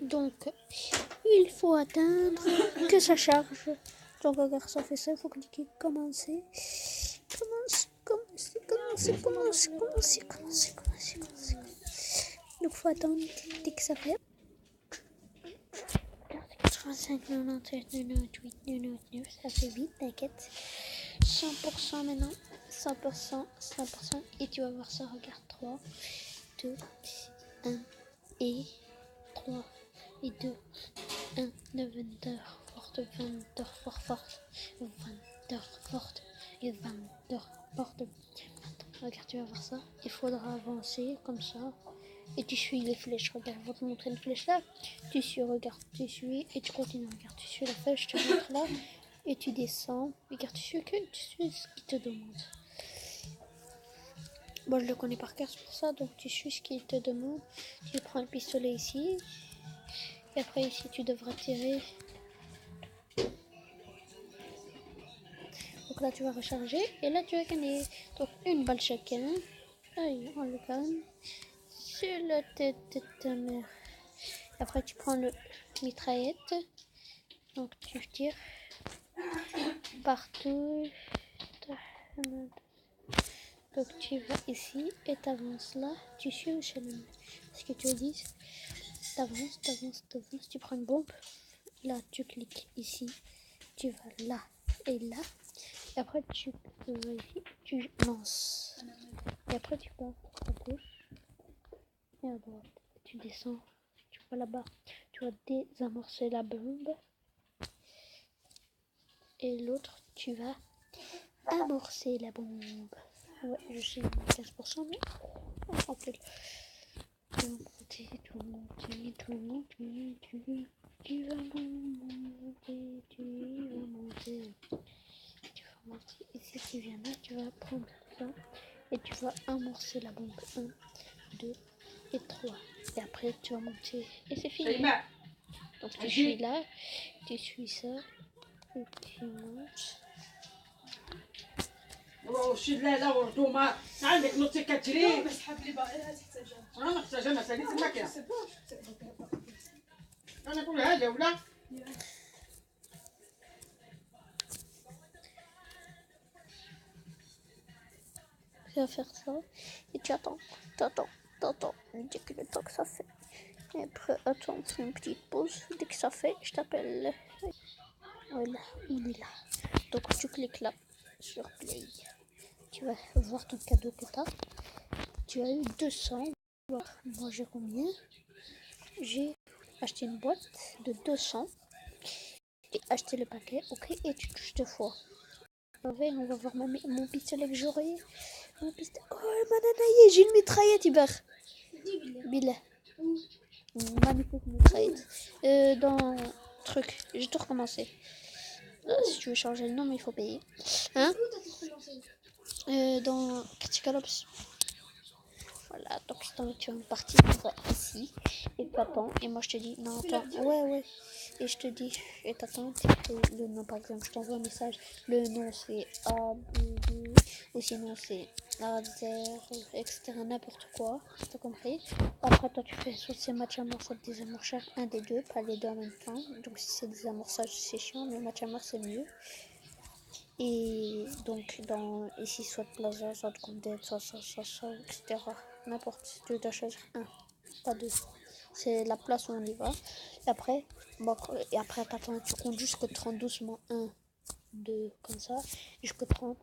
Donc, il faut attendre que ça charge. Donc, regarde, ça fait ça. Il faut cliquer commencer. Commencer. Donc, il faut attendre dès que ça fait. 85, 97, 98, 99, ça fait vite, t'inquiète. 100% maintenant. 100%. Et tu vas voir ça, regarde. 3, 2, 1 et 3 et 2, 1, 9, 20 forte, 20 forte, 20 forte et 20 forte. Regarde, tu vas voir ça. Il faudra avancer comme ça. Et tu suis les flèches. Regarde, je vais te montrer une flèche là. Tu suis, regarde, tu suis et tu continues. Regarde, tu suis la flèche, je te montre là. Et tu descends. Regarde, tu suis ce qu'il te demande. Moi, je le connais par cœur, c'est pour ça. Donc, tu suis ce qu'il te demande. Tu prends le pistolet ici. Et après, ici, tu devras tirer. Donc là, tu vas recharger. Et là, tu vas gagner. Donc, une balle chacun. Allez, on le gagne. Sur la tête de ta mère. Après, tu prends le mitraillette. Donc, tu tires partout. Donc, tu vas ici et tu avances là. Tu suis au chemin. Ce que tu dis, t'avances. Tu prends une bombe. Là, tu cliques ici. Tu vas là et là. Et après, tu vas ici. Tu lances. Et après, tu pars à gauche et à droite. Tu descends. Tu vas là-bas. Tu vas désamorcer la bombe. Et l'autre, tu vas amorcer la bombe. Ouais, je sais 15%, mais on s'en fout. Tu vas monter. Tu vas monter. Ici, tu viens là, tu vas prendre ça. Et tu vas amorcer la bombe. 1, 2 et 3. Et après, tu vas monter. Et c'est fini. Donc, tu suis là. Tu suis ça. Et tu montes. لا وردوما عندك نص كتري بس حاب لي باقي تحتاجها انا محتاجه مساليت الماكله انا كل هذا ولا Tu vas faire ça et tu attends. Dès que le temps que ça fait. Et après, attends, on fait une petite pause. Dès que ça fait, je t'appelle. Voilà, on est là. Donc tu cliques là sur Play. Tu vas voir ton cadeau que tu as. Tu as eu 200. Moi j'ai combien? J'ai acheté une boîte de 200. J'ai acheté le paquet, ok, et tu touches 2 fois. On va voir mon pistolet que j'aurai. Mon pistolet. Oh, mananaïe, j'ai une mitraillette, Iber. Billah. Magnifique mitraillette. Dans truc, j'ai tout recommencé. Si tu veux changer le nom, mais il faut payer. Hein? Dans Critical Ops. Voilà, donc tu as une partie, tu vas ici, et t'attends, et moi je te dis, non, attends, ouais, et je te dis, et t'attends, le nom par exemple, je t'envoie un message, le nom c'est A, B, B, ou sinon c'est A, Z, etc., n'importe quoi, t'as compris? Après toi tu fais soit c'est match à mort, soit des amorçages, un des deux, pas les deux en même temps, donc si c'est des amorçages c'est chiant, mais match à mort c'est mieux. Et donc, ici, soit Plaza, soit Condé, soit, etc. N'importe, tu dois choisir un, pas deux. C'est la place où on y va. Et après t'attends, tu comptes jusqu'au 30 doucement. 1, 2, comme ça, jusqu'au 30.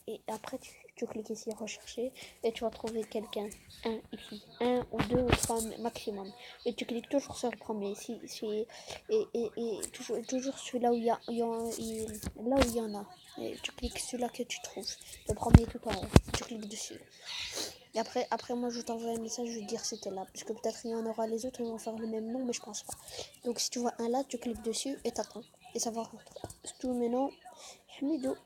Et après tu cliques ici, rechercher, et tu vas trouver quelqu'un. Un ici. 1 ou 2 ou 3 maximum. Et tu cliques toujours sur le premier. Et toujours celui-là où il y en a. Et tu cliques celui-là que tu trouves. Le premier tout en haut. Tu cliques dessus. Et après moi je t'envoie un message, je vais te dire c'était là. Parce que peut-être il y en aura les autres, ils vont faire le même nom, mais je pense pas. Donc si tu vois un là, tu cliques dessus et t'attends. Et ça va rentrer. C'est tout maintenant. Hamidou.